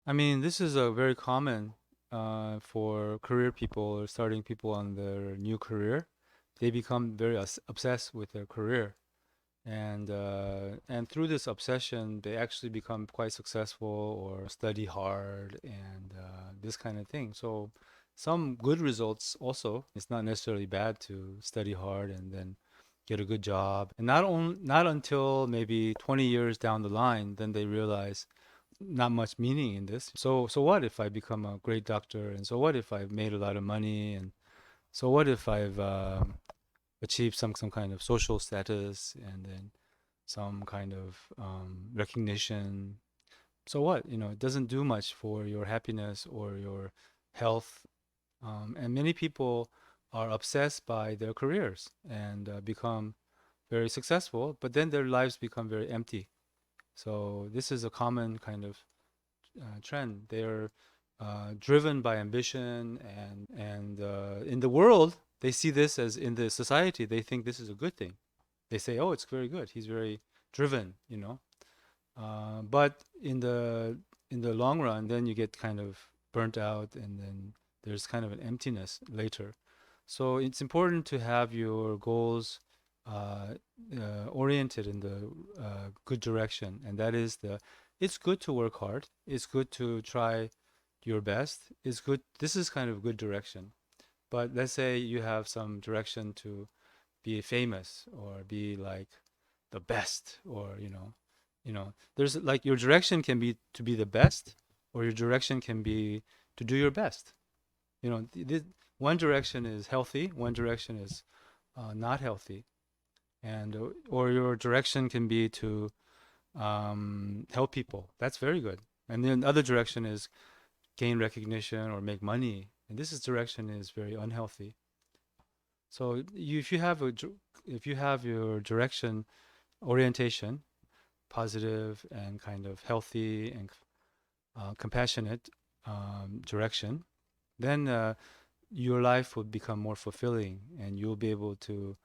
I mean, this is a very common for career people or starting people on their new career. They become very obsessed with their career, and through this obsession, they actually become quite successful or study hard and this kind of thing. So, some good results also. It's not necessarily bad to study hard and then get a good job. And not until maybe 20 years down the line, then they realize not much meaning in this. So what if I become a great doctor? And so what if I've made a lot of money? And so what if I've achieved some kind of social status and then some kind of recognition? So what? It doesn't do much for your happiness or your health. And many people are obsessed by their careers and become very successful, but then their lives become very empty. So this is a common kind of trend. They're driven by ambition, and in the world, they see this as in the society. They think this is a good thing. They say, "Oh, it's very good. He's very driven." But in the long run, then you get kind of burnt out, and then there's kind of an emptiness later. So it's important to have your goals uh, oriented in the good direction, and that is the. It's good to work hard. It's good to try your best. It's good. This is kind of good direction. But let's say you have some direction to be famous or be like the best, or there's like your direction can be to be the best, or your direction can be to do your best. One direction is healthy, one direction is not healthy, and or your direction can be to help people. That's very good. And then the other direction is gain recognition or make money, and this is direction is very unhealthy. So if you have your direction orientation positive and kind of healthy and compassionate direction, then your life will become more fulfilling, and you'll be able to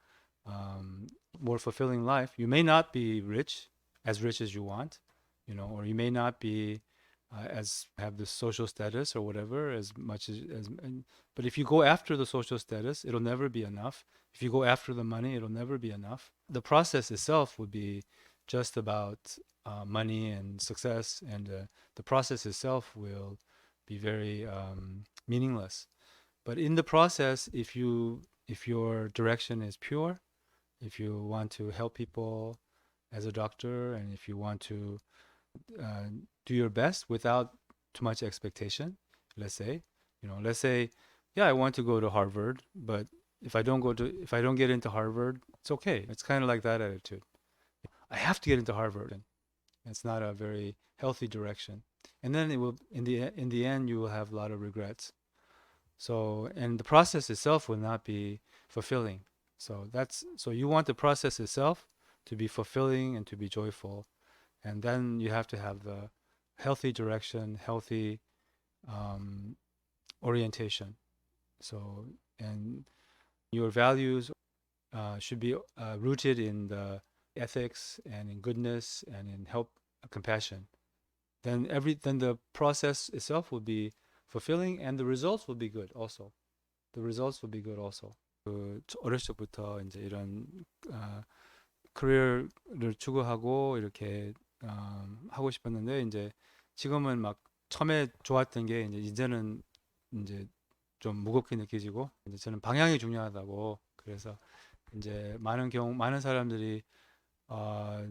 more fulfilling life. You may not be rich as you want, or you may not be as have the social status or whatever as much as but if you go after the social status, it'll never be enough. If you go after the money, it'll never be enough. The process itself would be just about money and success, and the process itself will be very meaningless. But in the process, if your direction is pure, if you want to help people as a doctor, and if you want to uh, do your best without too much expectation, let's say, yeah, I want to go to Harvard, but if I don't get into Harvard, it's okay. It's kind of like that attitude. I have to get into Harvard, and it's not a very healthy direction. And then it will, in the end, you will have a lot of regrets. So, and the process itself will not be fulfilling. So you want the process itself to be fulfilling and to be joyful, and then you have to have the healthy direction, healthy um, orientation. So, and your values should be rooted in the ethics and in goodness and in help, compassion. Then the process itself will be fulfilling, and the results will be good also. The results will be good also. 어렸을 적부터 이제 이런 어, 커리어를 추구하고 이렇게 하고 싶었는데, 이제 지금은 막 처음에 좋았던 게 이제는 이제 좀 무겁게 느껴지고, 이제 저는 방향이 중요하다고. 그래서 이제 많은 사람들이 어,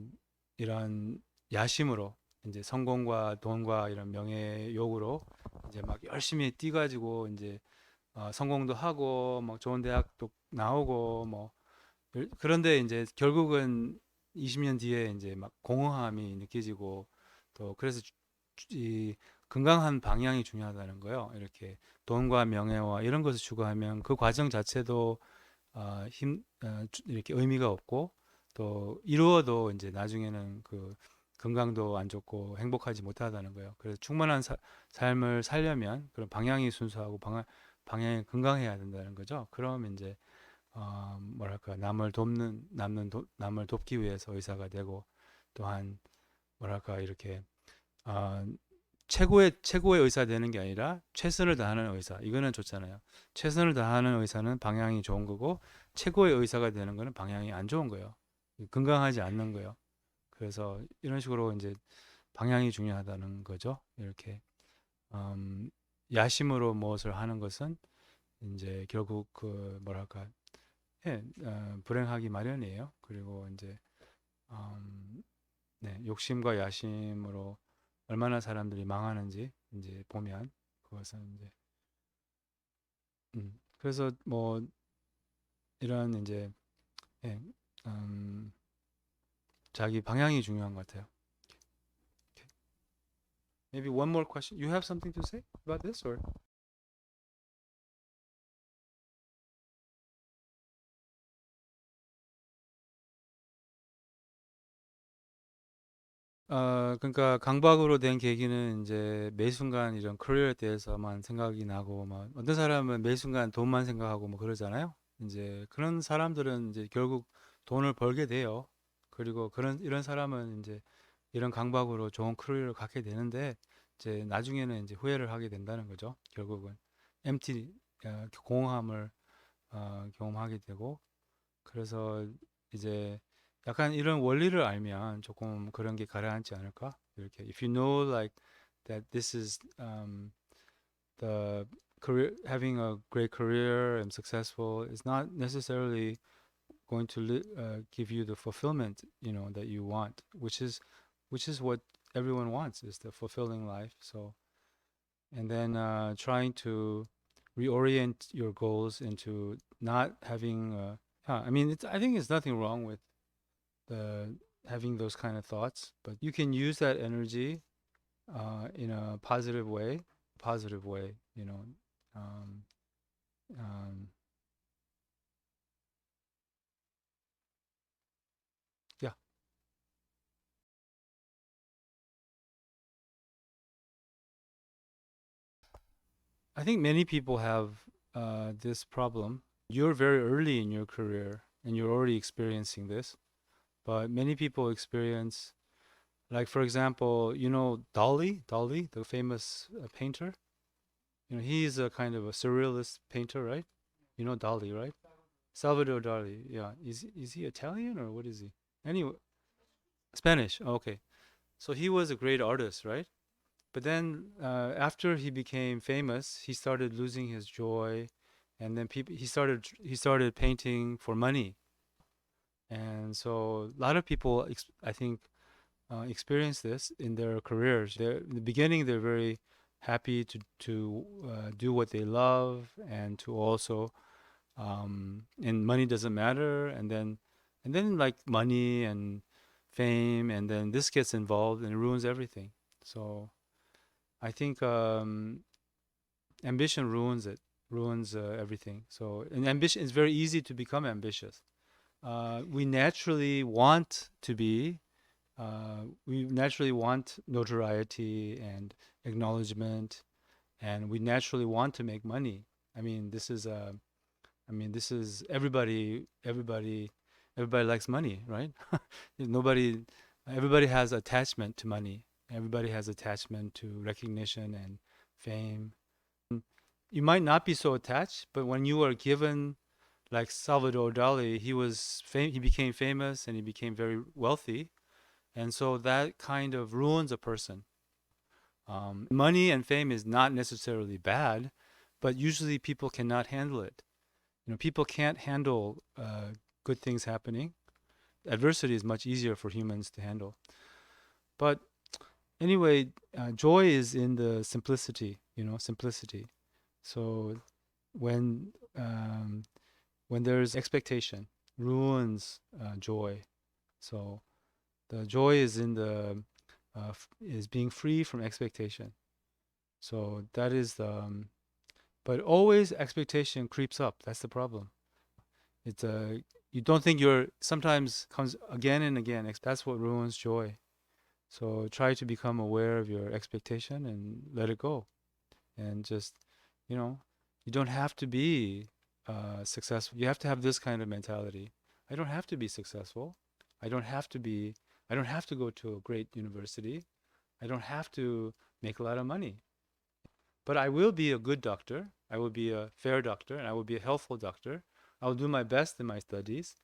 이런 야심으로 이제 성공과 돈과 이런 명예욕으로 이제 막 열심히 뛰가지고 이제 성공도 하고 막 좋은 대학도 나오고 뭐 그런데 이제 결국은 20년 뒤에 이제 막 공허함이 느껴지고, 또 그래서 이 건강한 방향이 중요하다는 거예요. 이렇게 돈과 명예와 이런 것을 추구하면 그 과정 자체도 이렇게 의미가 없고, 또 이루어도 이제 나중에는 그 건강도 안 좋고 행복하지 못하다는 거예요. 그래서 충만한 삶을 살려면 그런 방향이 순수하고 방향이 건강해야 된다는 거죠. 그럼 이제 뭐랄까 남을 돕기 위해서 의사가 되고, 또한 뭐랄까 이렇게 어, 최고의 의사 되는 게 아니라 최선을 다하는 의사. 이거는 좋잖아요. 최선을 다하는 의사는 방향이 좋은 거고 최고의 의사가 되는 거는 방향이 안 좋은 거예요. 건강하지 않는 거예요. 그래서 이런 식으로 이제 방향이 중요하다는 거죠. 이렇게 야심으로 무엇을 하는 것은 이제 결국 그 뭐랄까 불행하기 마련이에요. 그리고 이제 네, 욕심과 야심으로 얼마나 사람들이 망하는지 이제 보면 그것은 이제 그래서 뭐 이런 이제 예, 자기 방향이 중요한 것 같아요. Okay. Maybe one more question. You have something to say about this or? 그러니까 강박으로 된 계기는 이제 매 순간 이런 커리어에 대해서만 생각이 나고, 막 어떤 사람은 매 순간 돈만 생각하고 뭐 그러잖아요. 이제 그런 사람들은 이제 결국 돈을 벌게 돼요. 그리고 이런 사람은 이제 이런 강박으로 좋은 커리어를 갖게 되는데, 이제 나중에는 이제 후회를 하게 된다는 거죠. 결국은 empty 공허함을 경험하게 되고, 그래서 이제 약간 이런 원리를 알면 조금 그런 게 가라앉지 않을까? 이렇게 if you know like that this is the career having a great career and successful is not necessarily going to give you the fulfillment that you want, which is what everyone wants, is the fulfilling life. So and then trying to reorient your goals into not having I mean I think it's nothing wrong with the having those kind of thoughts, but you can use that energy in a positive way, um, um, yeah. I think many people have this problem. You're very early in your career and you're already experiencing this, but many people experience, like for example, Dali, the famous painter. He's a kind of a surrealist painter, right? You know Dali, right? Salvador Dali. Yeah. Is he Italian or what is he? Anyway, Spanish. Okay. So he was a great artist, right? But then after he became famous, he started losing his joy, and then he started painting for money. And so a lot of people, I think, experience this in their careers. In the beginning, they're very happy to do what they love and to also and money doesn't matter, and then like money and fame, and then this gets involved and it ruins everything. So I think ambition ruins everything. So and ambition, it's very easy to become ambitious. We naturally want to be we naturally want notoriety and acknowledgement, and we naturally want to make money. I mean, this is everybody likes money, right? Nobody, everybody has attachment to money. Everybody has attachment to recognition and fame. You might not be so attached, but when you are given, like Salvador Dali, he became famous and he became very wealthy, and so that kind of ruins a person. Money and fame is not necessarily bad, but usually people cannot handle it. People can't handle good things happening. Adversity is much easier for humans to handle. But anyway, joy is in the simplicity. Simplicity. So when there's expectation, ruins joy. So the joy is in the is being free from expectation. So that is the but always expectation creeps up. That's the problem. It's you don't think you're sometimes comes again and again. That's what ruins joy. So try to become aware of your expectation and let it go. And just, you know, you don't have to be successful. You have to have this kind of mentality. I don't have to be successful. I don't have to be. I don't have to go to a great university. I don't have to make a lot of money. But I will be a good doctor. I will be a fair doctor, and I will be a helpful doctor. I will do my best in my studies.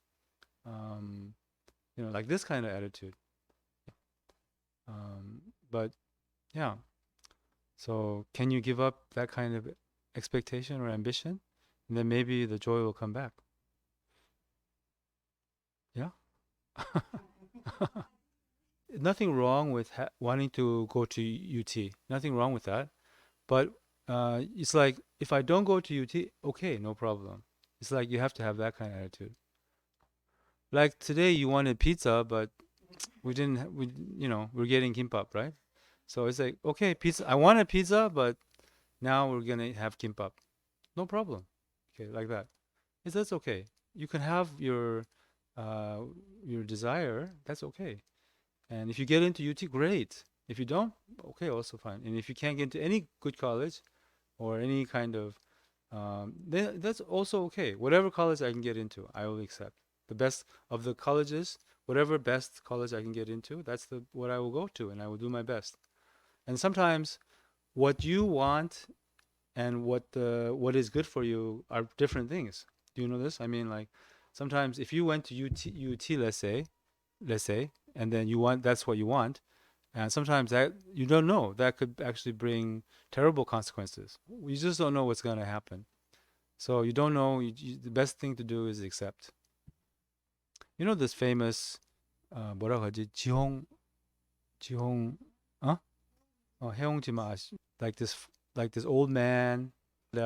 Um, like this kind of attitude. But yeah, so can you give up that kind of expectation or ambition? And then maybe the joy will come back. Yeah? Nothing wrong with wanting to go to UT. Nothing wrong with that. But it's like, if I don't go to UT, okay, no problem. It's like you have to have that kind of attitude. Like today you wanted pizza, but we're getting kimbap, right? So it's like, okay, pizza. I wanted pizza, but now we're gonna have kimbap. No problem. Okay, like that. That's okay. You can have your desire. That's okay. And if you get into UT, great. If you don't, okay, also fine. And if you can't get into any good college or any kind of, then that's also okay. Whatever college I can get into, I will accept. The best of the colleges, whatever best college I can get into, that's what I will go to, and I will do my best. And sometimes what you want and what is good for you are different things. Do you know this? I mean, like sometimes if you went to UT, let's say, and then that's what you want, and sometimes that you don't know, that could actually bring terrible consequences. You just don't know what's going to happen. So you don't know. The best thing to do is accept. You know this famous 뭐라고 하지? 지홍, 어? 해용지마. Like this old man. He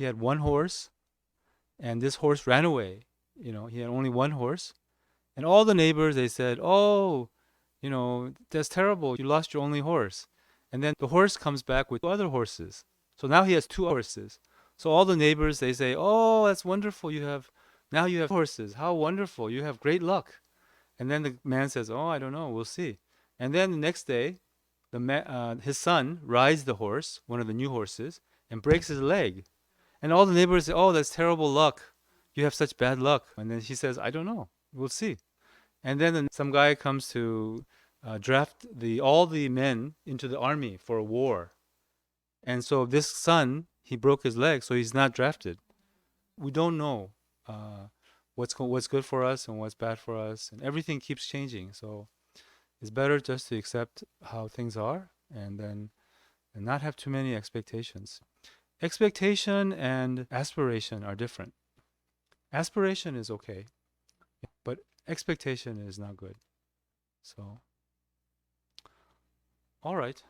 had one horse, and this horse ran away. He had only one horse, and all the neighbors, they said, "Oh, that's terrible. You lost your only horse." And then the horse comes back with two other horses. So now he has two horses. So all the neighbors, they say, "Oh, that's wonderful. Now you have horses. How wonderful. You have great luck." And then the man says, "Oh, I don't know. We'll see." And then the next day, his son rides the horse, one of the new horses, and breaks his leg. And all the neighbors say, "Oh, that's terrible luck. You have such bad luck." And then he says, "I don't know. We'll see." And then some guy comes to draft all the men into the army for a war. And so this son, he broke his leg, so he's not drafted. We don't know what's good for us and what's bad for us, and everything keeps changing. So it's better just to accept how things are, and then not have too many expectations. Expectation and aspiration are different. Aspiration is okay, but expectation is not good. So, all right.